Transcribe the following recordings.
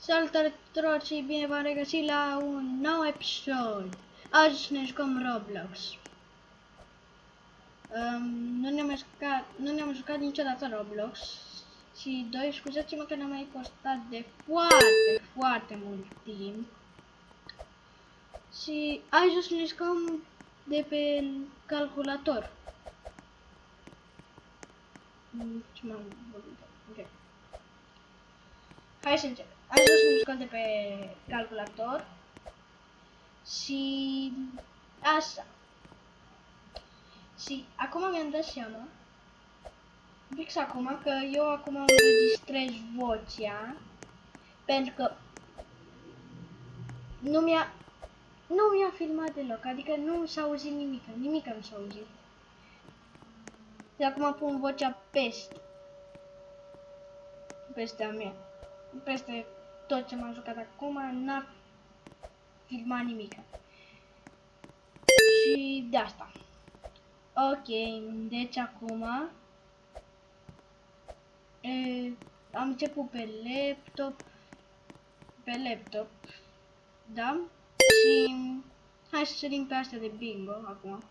Salutare tuturor și bine v-am regăsit la un nou episod. Azi ne jucăm Roblox. Nu ne-am jucat niciodată Roblox. Și doi, scuzați-mă că ne-am mai costat de foarte mult timp. Și azi o să ne jucăm de pe calculator. Ce m-am vorbit? Ok. Hai să începem. Azi o să ne jucăm de pe calculator. Și așa. Și acum mi-am dat seama, fix acum, că eu acum înregistrez vocea, pentru că nu mi-a filmat deloc, adică nu s-a auzit nimic nu s-a auzit. Și acum pun vocea peste a mea, peste tot ce m-am jucat acum, n-a filmat nimic. Și de asta. Ok, deci acum am început pe laptop, da? Și hai să sărim pe astea de bingo acum.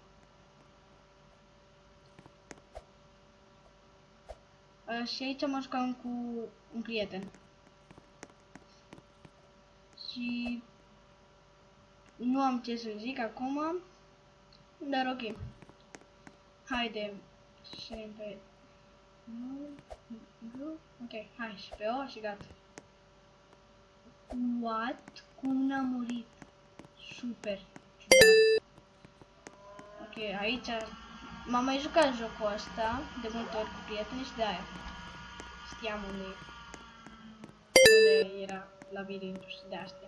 Și aici mă jucam cu un prieten. Și nu am ce să zic acum, dar ok. Haide, să sărim pe... Ok, hai și pe O și gata. What? Cum n-a murit? Super ciudat. Ok, aici m-am mai jucat jocul ăsta de multe ori cu prieteni și de aia știam unde era labirintul și de astea.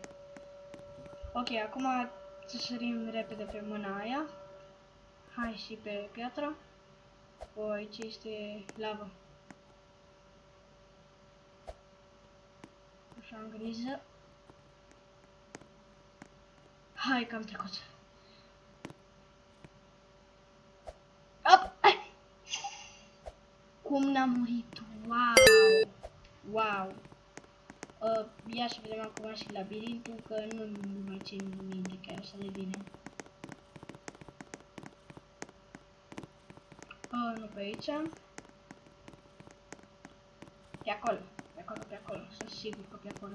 Ok, acum să sărim repede pe mâna aia. Hai și pe piatră. O, aici este lavă. Așa, în griză. Hai că am trecut. Op! Cum n-a murit? Wow! Wow! Ia să vedem acum și labirintul, că nu mai țin minte chiar să le vine. Nu pe aici. Pe acolo, pe acolo. Sunt sigur că pe acolo.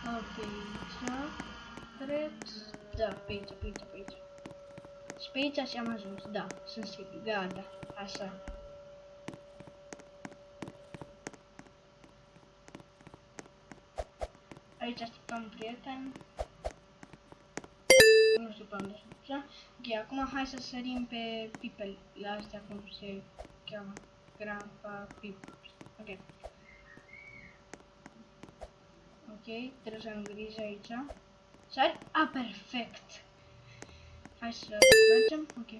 Ok, aici. Cred. Da, pe aici. Și pe aici și am ajuns, da, sunt sigur, gata, așa. Aici așteptam un prieten. Nu știu pe unde sunt, așa. Ok, acum hai să sărim pe people, la astea cum se cheamă, Grandpa People. Ok. Ok, trebuie să am grijă aici. Sari? Perfect! Hai să mergem, ok.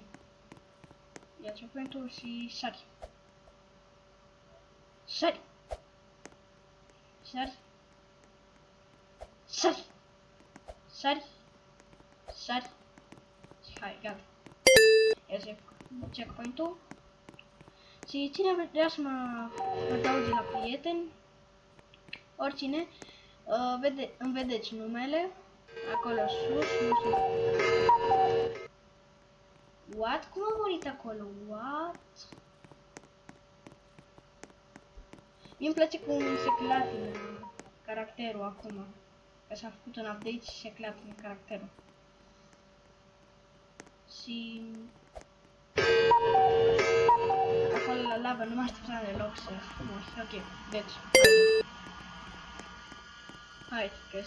Ia checkpoint-ul și sari. Sari! Și hai, gata. Ia checkpoint-ul. Și cine vrea să mă adauge la prieteni, oricine, îmi vedeți numele, acolo sus, nu știu. What? Cum a murit acolo? What? Mi-mi place cum se clatină caracterul acum. Că s-a făcut un update și se clatină caracterul. Și... acolo la lavă nu mă așteptam deloc să mori. Ok, deci, hai că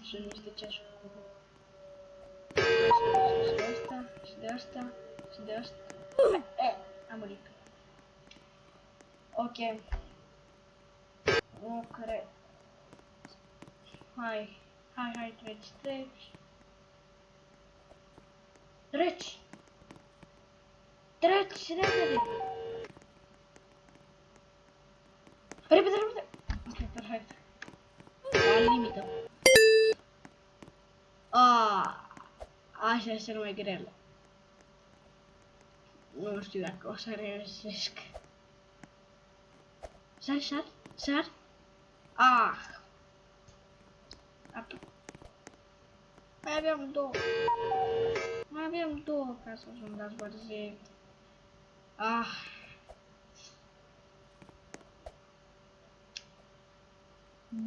sunt niște ceasuri. Și de asta, și de asta. Am murit. Ok. Nu cred. Hai, treci. Treci, repede. Repede. Ok, perfect. La limită. Așa este mai greu. Nu știu dacă o să reușesc. Sari, sari, sari. Ah! Mai aveam două. Mai aveam două ca să ajung la zbărzet. Ah!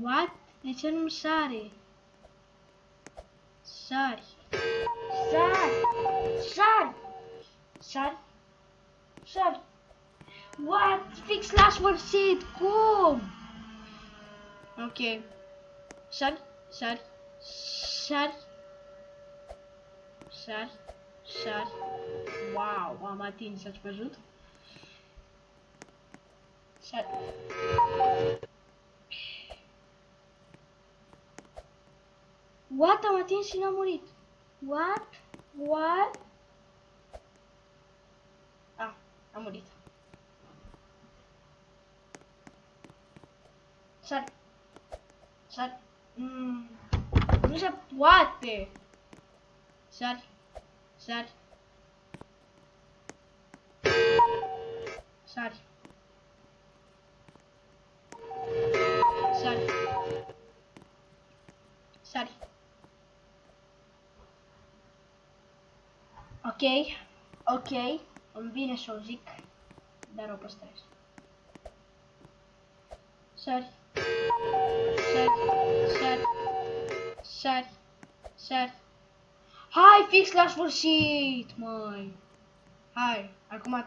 What? De ce nu sare? Sari. Sari! Sari! Sari! Sari! What? Fix la sfârșit! Cum? Ok. Sari, sari, sari. Sari, sari. Wow, am atins, ați văzut? Sari. What? Am atins și n-am murit. What? What? Ah, am murit. Sari. Sari. Nu se poate. Sari. Sari. Sari. Sari. Sari. Ok. Ok. Îmi vine să o zic, dar o păstrez. Sari. Sari. Sari. Sari. Sari. Hai, fix la sfârșit, măi. Hai, acum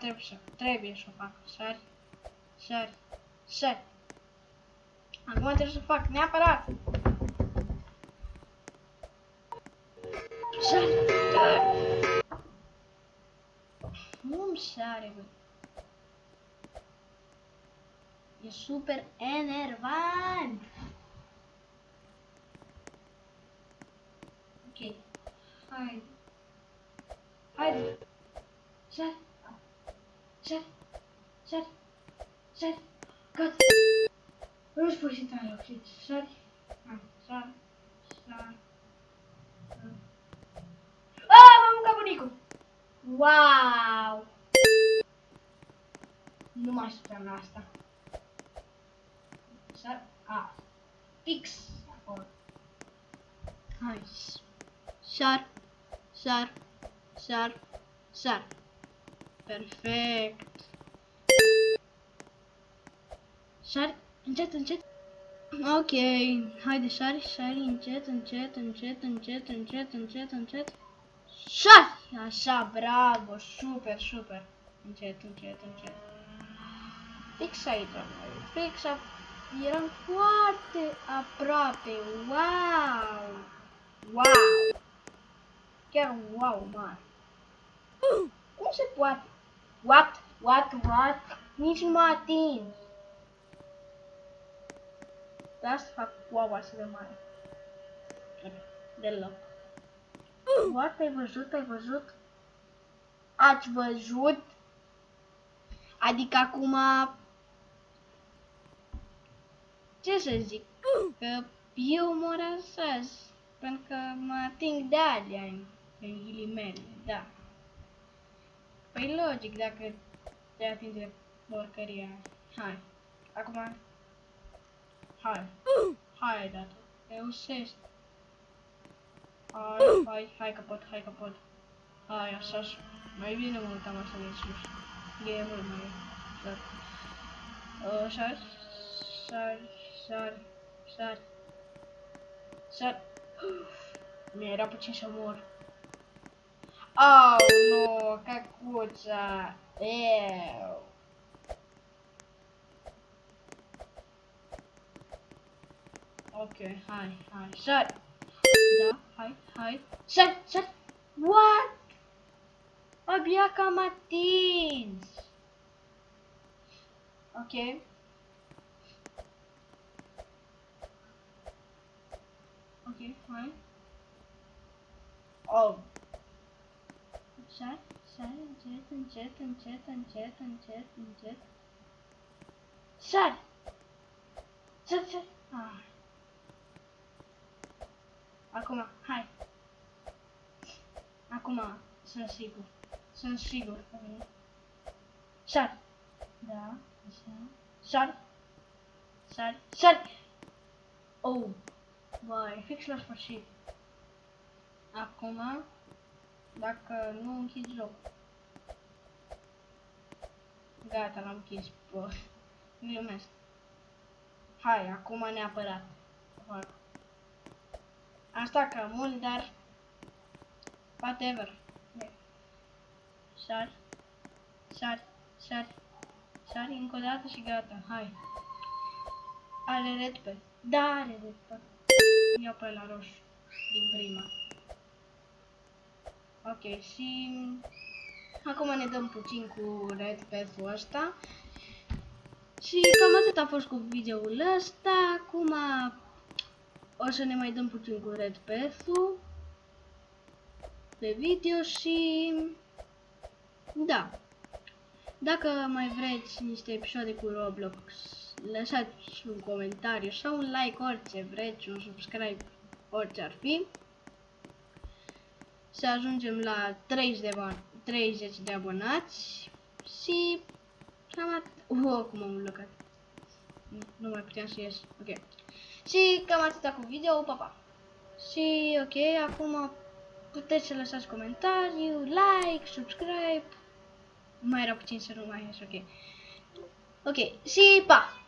trebuie să o fac. Sari. Sari. Sari. Acum trebuie să fac, neapărat. Sari. Sari. Nu-mi sare, bă. E super enervant. Ok. Hai. Haide. Sari. Sari. Sari. Sari. Gata. În sfârșit am reușit. Sari. Sari. Sari. M-am mâncat bunicul. Wow. Nu mai știam la asta. Sar. Fix. Acolo. Hai. Sar. Sar. Sar. Sar. Perfect. Sari. Încet, încet. Ok. Haide, sari, sari, încet, încet, încet, încet, încet, încet, încet. Sari! Așa, bravo, super, super. Încet, încet, încet. Fix aici, fix eram foarte aproape. Wow! Wow! Chiar wow, mare. Cum se poate? What? Nici nu m-a atins. De asta fac wow așa de mare. Deloc. What? Ai văzut? Ai văzut? Ați văzut? Adică acum... Ce să zic? Că eu mă rasez. Pentru că mă ating de alea în ghilimele, da. Păi logic dacă te atingi de porcăria. Hai. Acum... Hai, dată. Reușești. Hai că pot. Hai, așa. Mai bine mă uitam așa de sus. E mult mai ușor. Sar. Mi-era puțin să mor. Oh, nu, cacuța. Ew. Ok, hai. Sar. Da, hai. Sar. What? Abia că am atins. Ok. Hai. Oh. Sar, încet. Sar. Acum, hai. Acum, sunt sigur. Sar. Da, așa. Sar. Sari, sari! Oh! Vai, fix la sfârșit. Acum, dacă nu închid jocul. Gata, l-am închis. Bă, glumesc. Hai, acum neapărat. Fac. Asta ca mult, dar whatever. Sari, sari, sari, sari încă o dată și gata. Hai. Are red pe. Da, are red pe. Iau pe la roșu. Din prima. Ok, și acum ne dăm puțin cu red path-ul ăsta. Și cam atât a fost cu videoul ăsta. Acum o să ne mai dăm puțin cu red path-ul pe video și da. Dacă mai vreți niște episoade cu Roblox, lăsați un comentariu sau un like, orice vreți, un subscribe, orice ar fi. Să ajungem la 30 de abonați și cam atât. Cum am blocat. Nu mai puteam să ies. Ok. Și cam atâta cu video, pa, pa. Și ok, acum puteți să lăsați comentariu, like, subscribe. Mai era puțin să nu mai ies, ok. Ok, și pa!